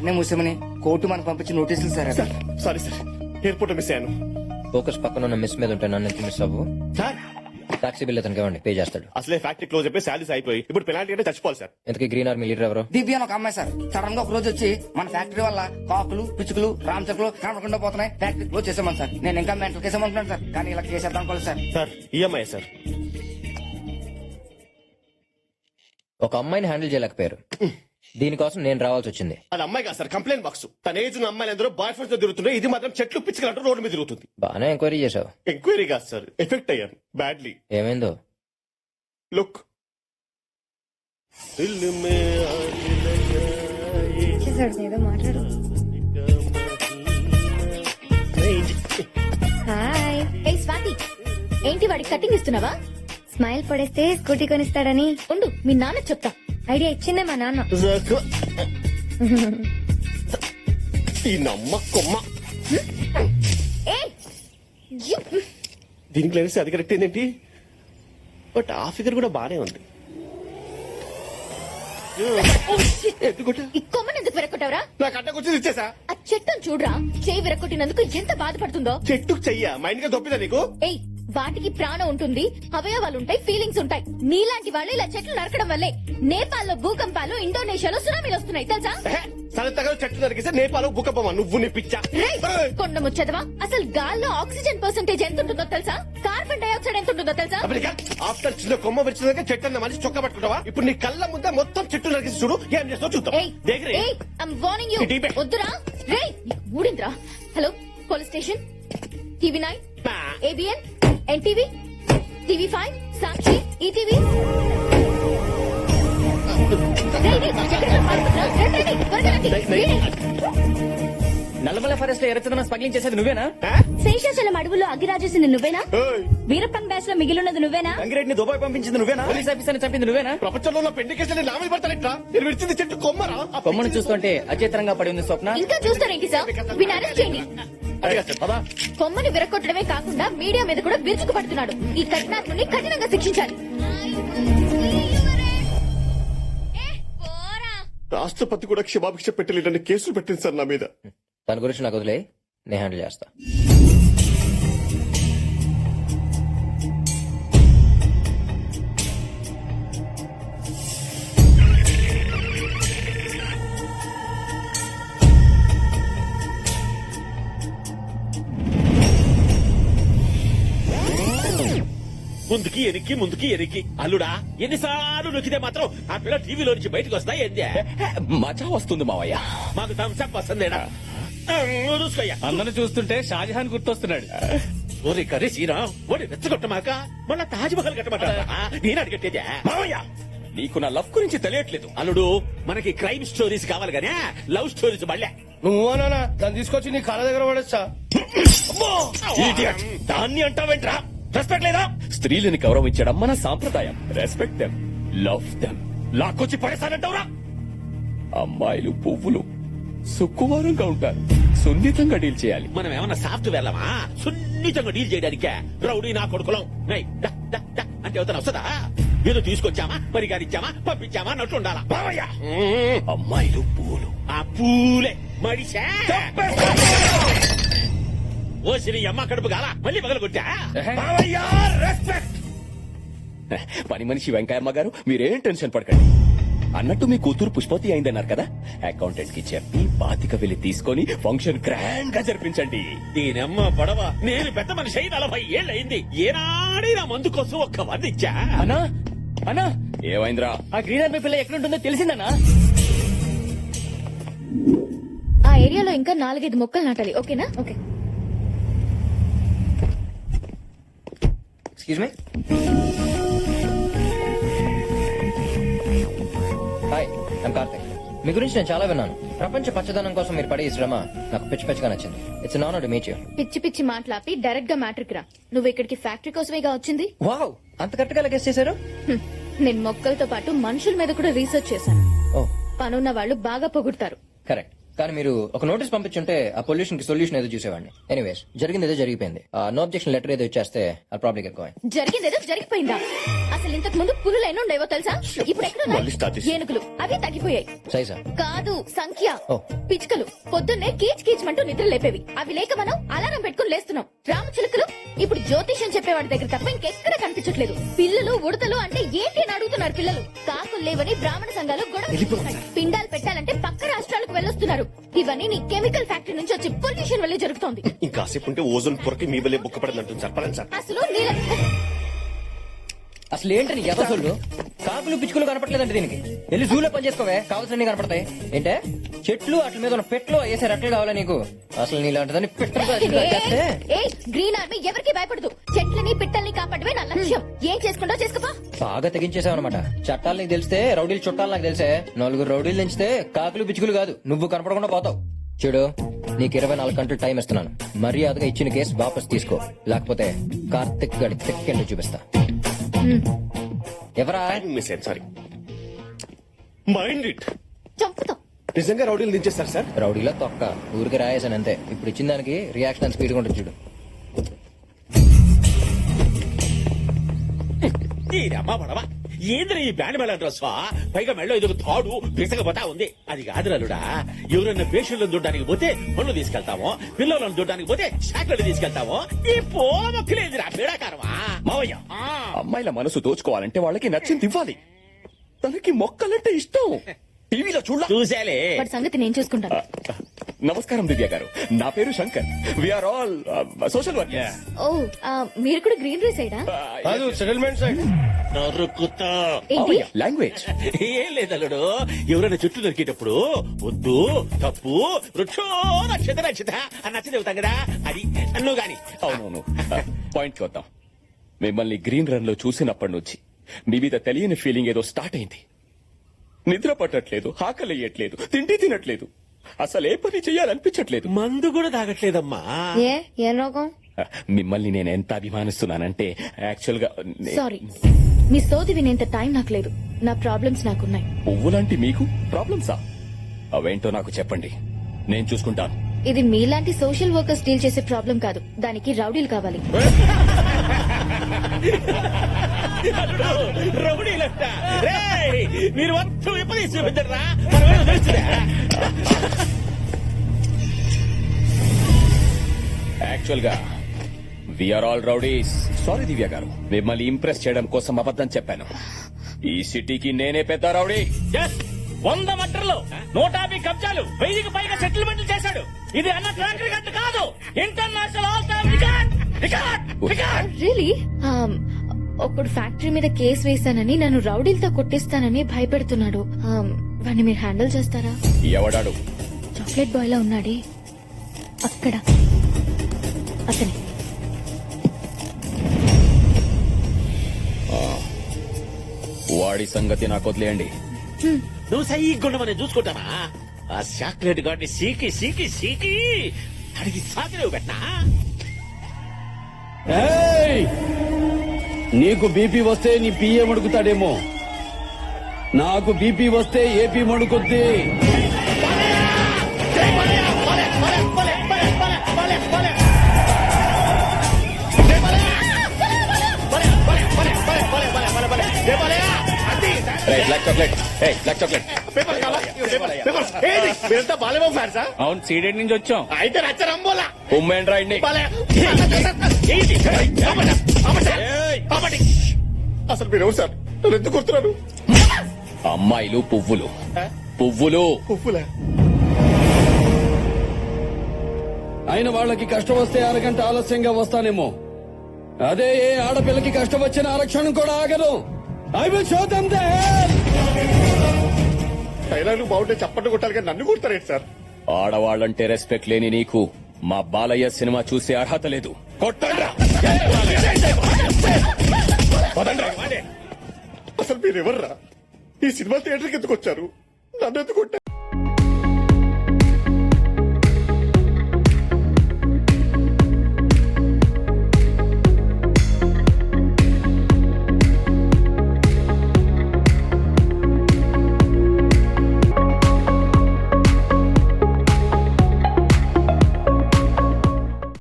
వెంటనే మూసామని కోర్టు మనకు పంపించి నోటీసులు సార్ అవి. సారీ సార్, ఎయిర్పోర్ట్ మిస్ అయ్యాను ఫోకస్ పక్కన ఉన్న మిస్ మీద ఉంటే నన్ను ఎందుకు మిస్ అవ్వు. సార్. టాక్సీ బిల్ అతనికి ఇవ్వండి, పే చేస్తాడు. అసలే ఫ్యాక్టరీ క్లోజ్ అయిపోయి శాలరీస్ అయిపోయి ఇప్పుడు పెనాల్టీ అంటే చచ్చిపోవాలి సార్. ఇంతకీ గ్రీన్ ఆర్మీ లీడర్ ఎవరు? దివ్య అని ఒక అమ్మాయి సార్. సడన్ గా ఒక రోజు వచ్చి మన ఫ్యాక్టరీ వల్ల కాకులు పిచ్చుకలు రామచకులు కనపడకుండా పోతున్నాయి, ఫ్యాక్టరీ క్లోజ్ చేసామని సార్. నేను ఇంకా మెంటల్ కేసామంటున్నాను సార్, కానీ ఇలా చేసేద్దాం అనుకోలేదు సార్. Sir EMI sir. ఒక అమ్మాయిని హ్యాండిల్ చేయలేకపోయారు, దీనికోసం నేను రావాల్సి వచ్చింది. అది అమ్మాయి కాదు సార్, కంప్లైంట్ బాక్స్. తన ఏజ్ ఉన్న అమ్మాయిలు అందరూ బాయ్ ఫ్రెండ్స్ తో తిరుగుతున్నాయి, ఇది మాత్రం చెట్లు పిచ్చుకలంటూ రోడ్డు మీద తిరుగుతుంది. బాగానే ఎంక్వైరీ చేసావు. ఎంక్వైరీ కాదు సార్, ఎఫెక్ట్ అయ్యాను బ్యాడ్లీ. ఏమైందో? లుక్. ఏదో మాట్లాడు. హాయ్. ఏ స్వాతి, ఏంటి వాడికి కటింగ్ ఇస్తున్నావా? స్మైల్ పడేస్తే స్కూటీ కొనిస్తాడని ఉండు, మీ నాన్న చెప్తా. ఐడియా ఇచ్చిందే మా నాన్న. ఈ నమ్మకమ్మ ఏ యు. దీనికి లేనిస్తే అది కరెక్ట్ ఏంటి, బట్ ఆ ఫిగర్ కూడా బానే ఉంది. ఈ కొమ్మని ఎందుకు విరక్కొట్టావరా? నాకు అడ్డకొచ్చింది ఇచ్చేసా. ఆ చెట్టును చూడరా, చేయి విరక్కొట్టినందుకు ఎంత బాధపడుతుందో. చెట్టుకు చెయ్యా మైండ్ గా దొప్పిదా నీకు? ఏయ్, వాటికి ప్రాణం ఉంటుంది, అవయవాలు ఉంటాయి, ఫీలింగ్స్ ఉంటాయి. నీలాంటి వాళ్ళు ఇలా చెట్లు నరకడం వల్లే నేపాల్లో భూకంపాలు, ఇండోనేషియాలో సునామీలు వస్తున్నాయి తెలుసా? సరతగా చెట్లు నరికిస్తే నేపాలు భూకంపమా? నువ్వు నీ పిచ్చా. రేయ్, కొండ ముచ్చదవా, అసలు గాల్లో ఆక్సిజన్ పర్సెంటేజ్ ఎంత ఉంటుందో తెలుసా? కార్బన్ డైఆక్సైడ్ ఎంత ఉంటుందో తెలుసా? ఆఫ్టర్ చిన్న కొమ్మ విరిచినాక చెట్టు అన్న మనిషి చొక్క పట్టుకుంటావా? ఇప్పుడు నీ కళ్ళ ముందే మొత్తం చెట్టు నరికిసి చూడు, ఏం చేస్తావు చూద్దాం. Warning you. వద్దురా. రేయ్, ఊడింద్రా. Hello, police station, TV nine, ABN, NTV, TV five, Sakshi, ETV. Nallamala forest లో ఎర్రచందనం స్మగ్లింగ్ చేసేది నువ్వేనా? శేషాచలం అడవుల్లో అగ్గిరాజేసింది నువ్వేనా? వీరప్పన్ బ్యాచ్ లో మిగిలినది నువ్వేనా? గంగిరెడ్డిని దుబాయ్ పంపించింది నువ్వేనా? పోలీస్ ఆఫీసర్ చంపింది నువ్వేనా? ప్రపంచంలో ఉన్న పెండి కేసులు నామలు పడతానట్రా. నేను విడిచింది చెట్టు కొమ్మరా? ఆ కొమ్మను చూస్తుంటే అచేతనంగా పడి ఉంది స్వప్న. ఇంకా చూస్తారేంటి సార్? వీని అరెస్ట్ చేయండి. కొమ్మని విరగొట్టడమే కాకుండా మీడియా మీద కూడా విరుచుకు పడుతున్నాడు. ఈ కఠినాత్ముని కఠినంగా శిక్షించాలి. రాష్ట్రపతి కూడా క్షమాభిక్ష పెట్టలేదని కేసులు పెట్టింది సార్ నా మీద. దాని గురించి నాకు వదిలే, నేను హ్యాండిల్ చేస్తా. ముందుకి ఎనికి ముందుకి ఎనికి అల్లుడా, ఎన్నిసార్లు నొక్కితే మాత్రం ఆ పిల్ల టీవీలో నుంచి బయటకు వస్తా ఏందే? మజా వస్తుంది మావయ్య. మాకు థమ్స్అప్ వస్తుందేనా? చూసుకోయ్యా. అందరిని చూస్తుంటే షాజహాన్ గుర్తొస్తున్నాడు. ఓరి కర్రీ సీనా, ఓడి రెచ్చగొట్టమాక మళ్ళా తాజ్ మహల్ కట్టమాట. నేను అడిగట్టేదే మావయ్య, నీకు నా లవ్ గురించి తెలియట్లేదు. అల్లుడు, మనకి క్రైమ్ స్టోరీస్ కావాలి గానే లవ్ స్టోరీస్ మళ్ళా. నువ్వునా దాన్ని తీసుకొచ్చి నీ కాళ్ళ దగ్గర పడేస్తా. దాన్ని అంటావేంట్రా? రెస్పెక్ట్ లేదా? స్త్రీలని గౌరవించడం మన సాంప్రదాయం. Respect them, love them. లాక్కొచ్చి పడేసానంటావురా? అమ్మాయిలు పువ్వులు సుక్కువారంగా ఉంటారు, సున్నితంగా డీల్ చేయాలి. మనం ఏమన్నా సాఫ్ట్వేర్లమా సున్నితంగా డీల్ చేయడానికే? రౌడీ నా కొడుకులం అంటే అవుతాను వస్తుందా? ఏదో తీసుకొచ్చామా, పరిగారిచ్చామా, పంపించామా అన్నట్టు ఉండాలా? అమ్మాయిలు పువ్వులు. ఆ పూలే మడిసా ఓసిని అమ్మ కడుపు గాల మళ్ళీ పగల కొట్టా. రెస్పెక్ట్. పని మనిషి వెంకయ్యమ్మ గారు, మీరేం టెన్షన్ పడకండి. అన్నట్టు మీ కూతురు పుష్పతి అయిందన్నారు కదా, అకౌంటెంట్ కి చెప్పి 25,000 తీసుకొని ఫంక్షన్ గ్రాండ్ గా జరిపించండి. దీనమ్మ పడవ, నేను పెద్ద మనిషి అయి 40 ఏళ్ళయింది. ఏనాడైనా మందు కోసం ఒక్క 100 ఇచ్చా? అన్నా అన్నా, ఏమైందిరా? ఆ గ్రీన్ ఆర్మీ పిల్ల ఎక్కడుంటుందో తెలిసిందన్నా? ఆ ఏరియాలో ఇంకా 4-5 మొక్కలు నాటాలి. ఓకేనా? Okay. Excuse me. Hi, I'm Karthik. మీ గురించి నేను చాలా విన్నాను. ప్రపంచ పచ్చదనం కోసం మీరు పడే ఈ శ్రమ నాకు పిచ్చి పిచ్చిగా నచ్చింది. It's an honour to meet you. పిచ్చి పిచ్చి మాట్లాపి డైరెక్ట్ గా మ్యాట్రిక్ రా. నువ్వు ఇక్కడికి ఫ్యాక్టరీ కోసమేగా వచ్చింది? వావ్, అంత కరెక్ట్ గా గెస్ చేశారు. నేను మొక్కలతో పాటు మనుషుల మీద కూడా రీసెర్చ్ చేశాను. ఓ, పనున్న వాళ్ళు బాగా పొగుడతారు. కరెక్ట్. కానీ మీరు ఒక నోటీస్ పంపించుంటే ఆ పొల్యూషన్ కి సొల్యూషన్ ఏదో చూసేవాడిని. ఎనీవేస్ జరిగింది ఏదో జరిగిపోయింది. నో అబ్జెక్షన్ లెటర్ ఏదో ఇచ్చేస్తే ఆ ప్రాబ్లం ఎక్కువ. జరిగిందేదో జరిగిపోయిందా? అసలు ఇంతకు ముందు పులులు ఎన్ని ఉండేవో తెలుసా? ఇప్పుడు మళ్ళీ start ఎక్కడ చేసి. ఏనుగులు అవి తగ్గిపోయాయి. సైజా కాదు సంఖ్య. ఓ. పిచ్చుకలు పొద్దున్నే కీచ్ కీచ్మంటూ నిద్ర లేపేవి. అవి లేక మనం అలారం పెట్టుకుని లేస్తున్నాం. రామచిలుకలు ఇప్పుడు జ్యోతిష్యం చెప్పేవాడి దగ్గర తప్ప ఇంకెక్కడ కనిపించట్లేదు. పిల్లలు ఉడతలు అంటే ఏంటి అని అడుగుతున్నారు పిల్లలు. కాకులు లేవని బ్రాహ్మణ సంఘాలు గొడవ. పిండాలు పెట్టాలంటే పక్క రాష్ట్రాలకు వెళ్ళొస్తున్నారు. ఇవన్నీ నీ కెమికల్ ఫ్యాక్టరీ నుంచి వచ్చి పొల్యూషన్ వల్లే జరుగుతోంది. ఇంకాసేపు ఉంటే ఓజోన్ పొరకి మీ వల్లే బుక్క పడదంటుంది సార్. పదండి సార్. అసలు నీళ్ళ అసలు ఏంటని ఎదసోళ్ళు కాకులు పిచ్చుకలు కనపట్లేదంటే దీనికి వెళ్ళి జూలో పని చేసుకోవే, కావాల్సినవి కనపడతాయి. ఏంటే చెట్లు అట్ల మీద ఉన్న పెట్లు వేసే రెట్లు కావాలా నీకు? అసలు నీలాంటిదని గ్రీన్ ఆర్మీ ఎవరికి భయపడదు. చెట్లని పిట్టల్ని కాపాడమే నా లక్ష్యం. ఏం చేసుకుంటో చేసుకోపా. బాగా తెగించేసావు అనమాట. చట్టాలు నీకు తెలిస్తే రౌడీలు చుట్టాలు నాకు తెలిసే. 4 రౌడీలు తెంచితే కాకులు పిచ్చుకలు కాదు నువ్వు కనపడకుండా పోతావు. చూడు నీకు 24 గంటలు టైం ఇస్తున్నాను. మర్యాదగా ఇచ్చిన కేసు వాపస్ తీసుకో, లేకపోతే కార్తిక్ గడి తెక్కెళ్ళి చూపిస్తా. ఎవరా? మిస్ అయ్యాను సారీ. Mind it. చంపుతాం. నిజంగా రౌడీలు దించేస్తారు సార్. రౌడీలో తొక్క ఊరికి రాయేసాను అంతే. ఇప్పుడు ఇచ్చిన దానికి రియాక్షన్ స్పీడ్ ఉంటుంది చూడు. అమ్మా పడవా ఏంద్ర ఈ బ్యాండ్ మేళ డ్రెస్ పైగా మెళ్ళో ఇదొక తాడు పిసకపోతా ఉంది. అది కాదురాలుడా, ఎవరైనా పేషెంట్లను చూడడానికి పోతే పళ్ళు తీసుకెళ్తామో, పిల్లలను చూడడానికి పోతే షాక్లను తీసుకెళ్తామో. ఈ పోమొక్కలేదురా పీడాకారమా మావయ్య. అమ్మాయిల మనసు దోచుకోవాలంటే వాళ్ళకి నచ్చింది ఇవ్వాలి. తనకి మొక్కలంటే ఇష్టం. టీవీలో చూడ చూసేలే వాడి సంగతి నేను చూసుకుంటాను. నమస్కారం దివ్య గారు, నా పేరు Shankar. We are all social workers. ఓ మీరు కూడా గ్రీన్ రైస్ సైడా? కాదు సెటిల్మెంట్ సైడ్. నరుకుతా. ఏంటి? లాంగ్వేజ్ ఏం లేదల్లుడు, ఎవరైనా చుట్టూ దొరికేటప్పుడు వద్దు తప్పు వృక్షో నక్షత నక్షత అని నచ్చ చెబుతాం కదా, అది అన్ను గాని. అవునవును. పాయింట్ కి వద్దాం. మిమ్మల్ని గ్రీన్ రన్ లో చూసినప్పటి నుంచి మీ మీద తెలియని ఫీలింగ్ ఏదో స్టార్ట్ అయింది. నిద్ర పట్టట్లేదు, ఆకలియట్లేదు, తిండి తినట్లేదు, అసలు ఏ పని చెయ్యాలనిపించట్లేదు. మందు కూడా తాగట్లేదమ్మా. ఏం రోగం? మిమ్మల్ని నేను ఎంత అభిమానిస్తున్నానంటే యాక్చువల్ గా సారీ, మీ సోది వినేంత టైం నాకు లేదు. నా ప్రాబ్లమ్స్ నాకున్నాయి. పువ్వులాంటి మీకు ప్రాబ్లమ్సా? అవేంటో నాకు చెప్పండి, నేను చూసుకుంటాను. ఇది మీలాంటి సోషల్ వర్కర్స్ డీల్ చేసే ప్రాబ్లం కాదు. దానికి రౌడీలు కావాలి. రౌడీలంట. రేయ్, మీరు మొత్తం విపరీత చూపించరా, మనమేమో తెలుసురా. యాక్చువల్ గా వీఆర్ ఆల్ రౌడీస్. సారీ దివ్య గారు, మిమ్మల్ని ఇంప్రెస్ చేయడం కోసం అబద్ధం చెప్పాను. ఈ సిటీకి నేనే పెద్ద రౌడీ. 100 మటర్లు, 150 కబ్జాలు, 1000కి పైగా సెటిల్మెంట్లు చేశాడు. ఇది అన్న ట్రాక్ రికార్డ్ కాదు, international all time record. Really? ఒకడు ఫ్యాక్టరీ మీద కేసు వేశానని నన్ను రౌడీలతో కొట్టిస్తానని భయపెడుతున్నాడు. వాడిని మీరు హ్యాండిల్ చేస్తారా? ఎవడాడు? చాక్లెట్ బాయ్ లా ఉన్నాడే అక్కడ, అతనే. వాడి సంగతి నాకు వదిలేయండి. నువ్వు సైగుండ మనం చూసుకుంటానా? ఆ చాక్లెట్ గాడిని సీకి సీకి సీకి అడిగి సాకిలేవు పెట్టనా? నీకు బీపీ వస్తే నీ పిఏ మడుకుతాడేమో, నాకు బీపీ వస్తే ఏపీ మడుకుద్ది. Black chocolate, black chocolate. మీరంతా బాలేమో ఫ్యాన్సా? అవును, సీడెడ్ నుంచి వచ్చాం. అయితే రచ్చరంబోలా ఉమ్మెండ్ రాయండి. అసలు మీరు ఎవరు సార్? నన్ను ఎందుకు కొడుతున్నారు? అమ్మాయిలు పువ్వులు, పువ్వులు. పువ్వులా? అయిన వాళ్ళకి కష్టం వస్తే అరగంట ఆలస్యంగా వస్తానేమో, అదే ఏ ఆడపిల్లకి కష్టం వచ్చిన ఆరక్షణం కూడా ఆగదు. I will show them the hell. డైలాగులు బాగుంటే చప్పట్లు కొట్టాలి కానీ నన్ను కొడతారేంటి సార్? ఆడవాళ్ళంటే రెస్పెక్ట్ లేని నీకు మా బాలయ్య సినిమా చూసే అర్హత లేదు. కొట్టండ్రా. అసలు మీరు ఎవర్రా? ఈ సినిమా థియేటర్కి ఎందుకు వచ్చారు? నన్ను ఎందుకు కొట్టారు?